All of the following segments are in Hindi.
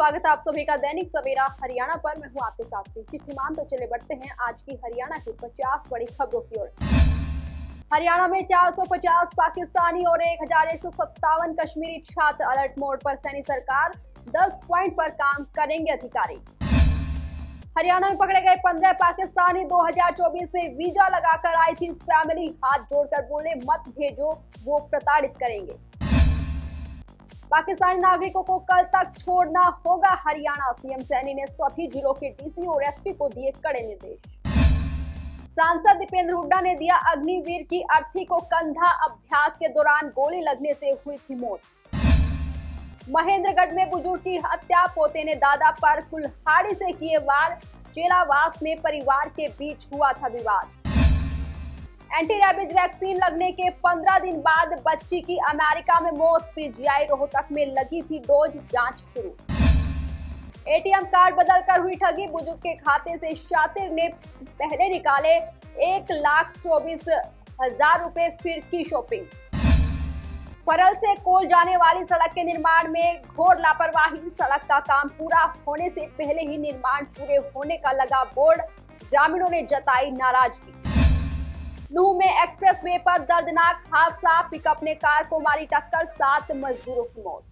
स्वागत है आप सभी का दैनिक सवेरा हरियाणा पर। मैं हूं आपके साथ किश्तिमान। तो चले बढ़ते हैं आज की हरियाणा की 50 बड़ी खबरों की ओर। हरियाणा में 450 पाकिस्तानी और 1157 कश्मीरी छात्र अलर्ट मोड पर। सैनी सरकार 10 पॉइंट पर काम करेंगे अधिकारी। हरियाणा में पकड़े गए 15 पाकिस्तानी 2024 में वीजा लगाकर आई थी फैमिली। हाथ जोड़कर बोले मत भेजो, वो प्रताड़ित करेंगे। पाकिस्तानी नागरिकों को कल तक छोड़ना होगा हरियाणा। सीएम सैनी ने सभी जिलों के डीसी और एसपी को दिए कड़े निर्देश। सांसद दीपेंद्र हुड्डा ने दिया अग्निवीर की अर्थी को कंधा। अभ्यास के दौरान गोली लगने से हुई थी मौत। महेंद्रगढ़ में बुजुर्ग की हत्या। पोते ने दादा पर कुल्हाड़ी से किए वार। चेलावास में परिवार के बीच हुआ था विवाद। एंटी रैबीज वैक्सीन लगने के 15 दिन बाद बच्ची की अमेरिका में मौत। पीजीआई रोहतक में लगी थी डोज, जांच शुरू। एटीएम कार्ड बदलकर हुई ठगी। बुजुर्ग के खाते से शातिर ने पहले निकाले 1,24,000 रुपए, फिर की शॉपिंग। परल से कोल जाने वाली सड़क के निर्माण में घोर लापरवाही। सड़क का काम पूरा होने से पहले ही निर्माण पूरे होने का लगा बोर्ड। ग्रामीणों ने जताई नाराजगी। नूह में एक्सप्रेसवे पर दर्दनाक हादसा। पिकअप ने कार को मारी टक्कर, 7 मजदूरों की मौत।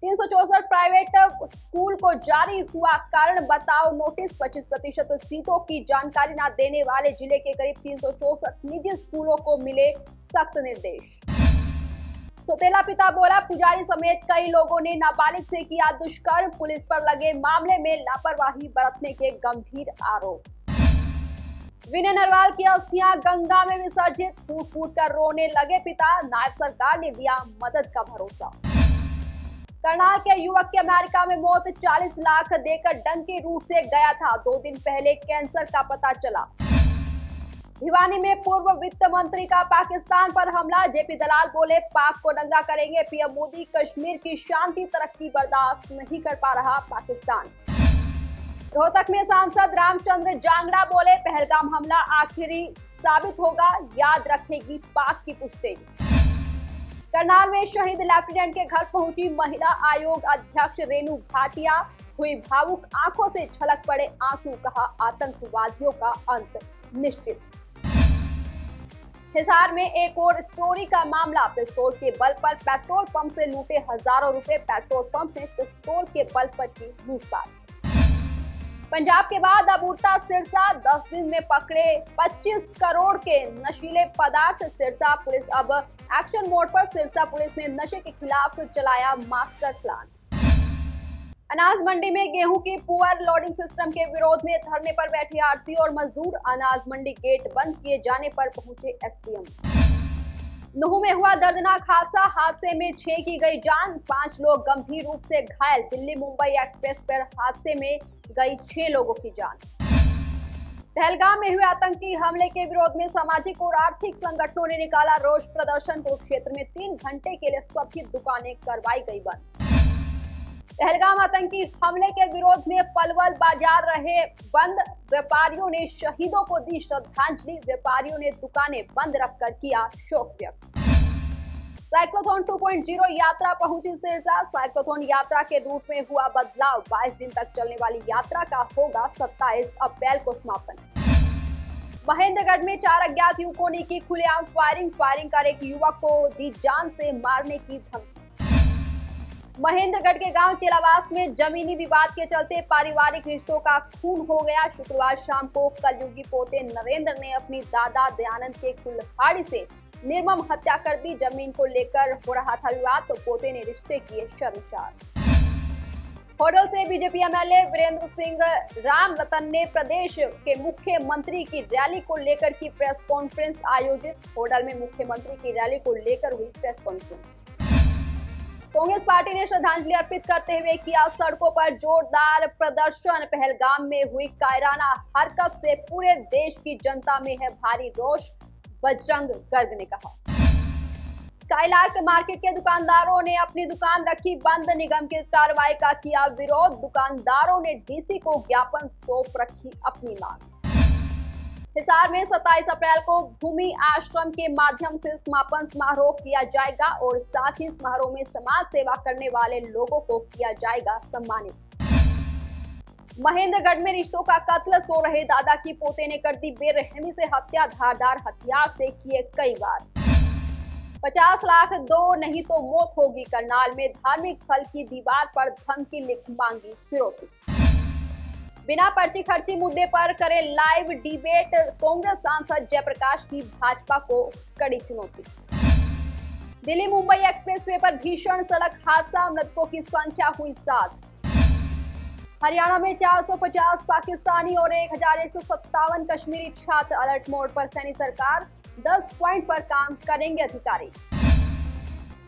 364 प्राइवेट स्कूल को जारी हुआ कारण बताओ नोटिस। 25% सीटों की जानकारी न देने वाले जिले के करीब 364 निजी स्कूलों को मिले सख्त निर्देश। सौतेला पिता बोला पुजारी समेत कई लोगों ने नाबालिग से किया दुष्कर्म। पुलिस पर लगे मामले में लापरवाही बरतने के गंभीर आरोप। विनय नरवाल की अस्थियां गंगा में विसर्जित। फूट फूट कर रोने लगे पिता। नायब सरकार ने दिया मदद का भरोसा। करनाल के युवक की अमेरिका में मौत। 40 लाख देकर डंकी रूट से गया था। 2 दिन पहले कैंसर का पता चला। भिवानी में पूर्व वित्त मंत्री का पाकिस्तान पर हमला। जेपी दलाल बोले पाक को दंगा करेंगे पीएम मोदी। कश्मीर की शांति तरक्की बर्दाश्त नहीं कर पा रहा पाकिस्तान। रोहतक में सांसद रामचंद्र जांगड़ा बोले पहलगाम हमला आखिरी साबित होगा, याद रखेगी पाक की पुश्तैनी। करनाल में शहीद लेफ्टिनेंट के घर पहुंची महिला आयोग अध्यक्ष रेणु भाटिया। हुई भावुक, आंखों से छलक पड़े आंसू। कहा आतंकवादियों का अंत निश्चित। हिसार में एक और चोरी का मामला। पिस्तौल के बल पर पेट्रोल पंप से लूटे हजारों रुपए। पेट्रोल पंप में पिस्तौल के बल पर की लूटपाट। पंजाब के बाद अब उड़ता सिरसा। 10 दिन में पकड़े 25 करोड़ के नशीले पदार्थ। सिरसा पुलिस अब एक्शन मोड पर। सिरसा पुलिस ने नशे के खिलाफ चलाया मास्टर प्लान। अनाज मंडी में गेहूं की पुअर लोडिंग सिस्टम के विरोध में धरने पर बैठे आढ़ती और मजदूर। अनाज मंडी गेट बंद किए जाने पर पहुंचे एसडीएम। नूह में हुआ दर्दनाक हादसा। हादसे में 6 की गई जान, 5 लोग गंभीर रूप से घायल। दिल्ली मुंबई एक्सप्रेस पर हादसे में गई 6 लोगों की जान। पहलगाम में हुए आतंकी हमले के विरोध में सामाजिक और आर्थिक संगठनों ने निकाला रोष प्रदर्शन। कुरुक्षेत्र में 3 घंटे के लिए सभी दुकानें करवाई गई बंद। पहलगाम आतंकी हमले के विरोध में पलवल बाजार रहे बंद। व्यापारियों ने शहीदों को दी श्रद्धांजलि। व्यापारियों ने दुकानें बंद रखकर किया शोक व्यक्त। साइक्लोथॉन 2.0 यात्रा पहुंची सिरसा। साइक्लोथॉन यात्रा के रूट में हुआ बदलाव। 22 दिन तक चलने वाली यात्रा का होगा 27 अप्रैल को समापन। महेंद्रगढ़ में 4 अज्ञात युवकों ने की खुलेआम फायरिंग कर एक युवक को दी जान से मारने की धमकी। महेंद्रगढ़ के गांव चेलावास में जमीनी विवाद के चलते पारिवारिक रिश्तों का खून हो गया। शुक्रवार शाम को कलयुगी पोते नरेंद्र ने अपनी दादा दयानंद के कुल्हाड़ी से निर्मम हत्या कर दी। जमीन को लेकर हो रहा था विवाद तो पोते ने रिश्ते किए शर्मसार। होडल से बीजेपी एमएलए वीरेंद्र सिंह राम रतन ने प्रदेश के मुख्यमंत्री की रैली को लेकर की प्रेस कॉन्फ्रेंस आयोजित। होडल में मुख्यमंत्री की रैली को लेकर हुई प्रेस कॉन्फ्रेंस। कांग्रेस पार्टी ने श्रद्धांजलि अर्पित करते हुए किया सड़कों पर जोरदार प्रदर्शन। पहलगाम में हुई कायराना हरकत से पूरे देश की जनता में है भारी रोष। बजरंग गर्ग ने कहा। स्काईलार्क मार्केट के दुकानदारों ने अपनी दुकान रखी बंद। निगम की इस कार्रवाई का किया विरोध। दुकानदारों ने डीसी को ज्ञापन सौंप रखी अपनी मांग। हिसार में 27 अप्रैल को भूमि आश्रम के माध्यम से समापन समारोह किया जाएगा और साथ ही समारोह में समाज सेवा करने वाले लोगों को किया जाएगा सम्मानित। महेंद्रगढ़ में रिश्तों का कत्ल, सो रहे दादा की पोते ने कर दी बेरहमी से हत्या, धारदार हथियार से किए कई वार। 50 लाख दो नहीं तो मौत होगी। करनाल में धार्मिक स्थल की दीवार पर धमकी लिख मांगी फिरौती। बिना पर्ची खर्ची मुद्दे पर करे लाइव डिबेट, कांग्रेस सांसद जयप्रकाश की भाजपा को कड़ी चुनौती। दिल्ली मुंबई एक्सप्रेसवे पर भीषण सड़क हादसा, मृतकों की संख्या हुई 7। हरियाणा में 450 पाकिस्तानी और 1157 कश्मीरी छात्र, अलर्ट मोड पर सैनी सरकार, 10 पॉइंट पर काम करेंगे अधिकारी।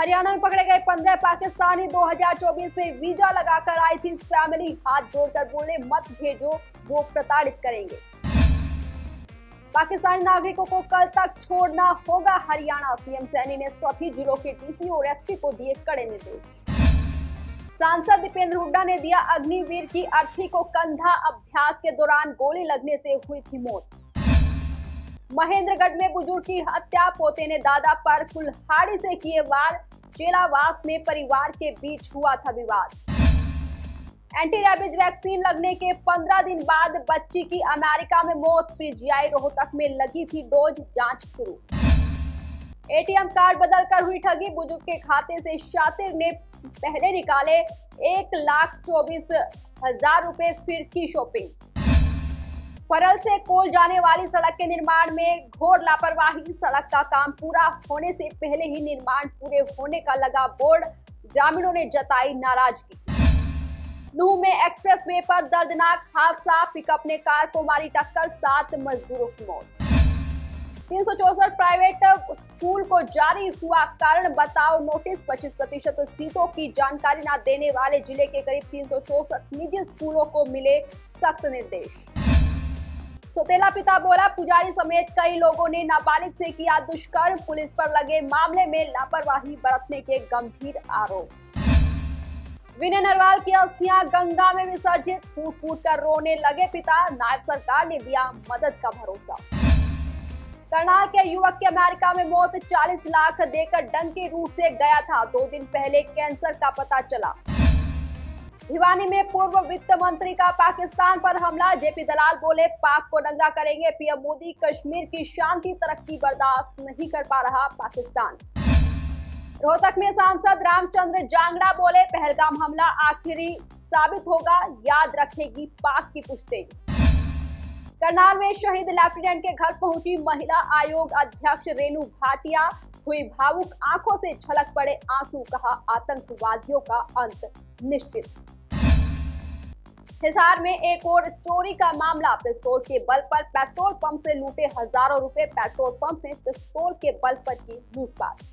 हरियाणा में पकड़े गए 15 पाकिस्तानी 2024 में वीजा लगाकर आई थी फैमिली, हाथ जोड़कर बोले मत भेजो, वो प्रताड़ित करेंगे। पाकिस्तानी नागरिकों को कल तक छोड़ना होगा हरियाणा, सीएम सैनी ने सभी जिलों के डीसी और एसपी को दिए कड़े निर्देश। सांसद दीपेंद्र हुड्डा ने दिया अग्निवीर की अर्थी को कंधा, अभ्यास के दौरान गोली लगने से हुई थी मौत। महेंद्रगढ़ में बुजुर्ग की हत्या, पोते ने दादा पर कुल्हाड़ी से किए वार, जेलावास में परिवार के बीच हुआ था विवाद। एंटी रैबीज वैक्सीन लगने के 15 दिन बाद बच्ची की अमेरिका में मौत, पीजीआई रोहतक में लगी थी डोज, जांच शुरू। एटीएम कार्ड बदलकर हुई ठगी, बुजुर्ग के खाते से शातिर ने पहले निकाले 1,24,000 रुपए, फिर की शॉपिंग। परल से कोल जाने वाली सड़क के निर्माण में घोर लापरवाही, सड़क का काम पूरा होने से पहले ही निर्माण पूरे होने का लगा बोर्ड, ग्रामीणों ने जताई नाराजगी। नूह में एक्सप्रेसवे पर दर्दनाक हादसा, पिकअप ने कार को मारी टक्कर, 7 मजदूरों की मौत। 364 प्राइवेट स्कूल को जारी हुआ कारण बताओ नोटिस, 25% सीटों की जानकारी न देने वाले जिले के करीब 364 निजी स्कूलों को मिले सख्त निर्देश। सौतेला पिता बोला, पुजारी समेत कई लोगों ने नाबालिग से किया दुष्कर्म, पुलिस पर लगे मामले में लापरवाही बरतने के गंभीर आरोप। विनय नरवाल की अस्थियां गंगा में विसर्जित, फूट फूट कर रोने लगे पिता, नायब सरकार ने दिया मदद का भरोसा। करनाल के युवक की अमेरिका में मौत, 40 लाख देकर डंकी रूट से गया था, 2 दिन पहले कैंसर का पता चला। भिवानी में पूर्व वित्त मंत्री का पाकिस्तान पर हमला, जेपी दलाल बोले पाक को दंगा करेंगे पीएम मोदी, कश्मीर की शांति तरक्की बर्दाश्त नहीं कर पा रहा पाकिस्तान। रोहतक में सांसद रामचंद्र जांगड़ा बोले पहलगाम हमला आखिरी साबित होगा, याद रखेगी पाक की पुश्तैनी। करनाल में शहीद लेफ्टिनेंट के घर पहुंची महिला आयोग अध्यक्ष रेणु भाटिया, हुई भावुक, आंखों से छलक पड़े आंसू, कहा आतंकवादियों का अंत निश्चित। हिसार में एक और चोरी का मामला, पिस्तौल के बल पर पेट्रोल पंप से लूटे हजारों रुपए, पेट्रोल पंप में पिस्तौल के बल पर की लूटपाट।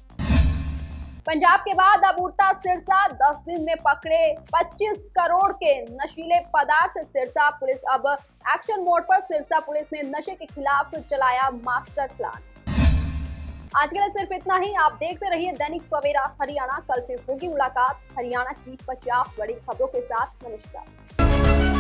पंजाब के बाद अब उड़ता सिरसा, 10 दिन में पकड़े 25 करोड़ के नशीले पदार्थ, सिरसा पुलिस अब एक्शन मोड पर, सिरसा पुलिस ने नशे के खिलाफ चलाया मास्टर प्लान। आज के लिए सिर्फ इतना ही। आप देखते रहिए दैनिक सवेरा हरियाणा, कल फिर होगी मुलाकात हरियाणा की 50 बड़ी खबरों के साथ। नमस्कार।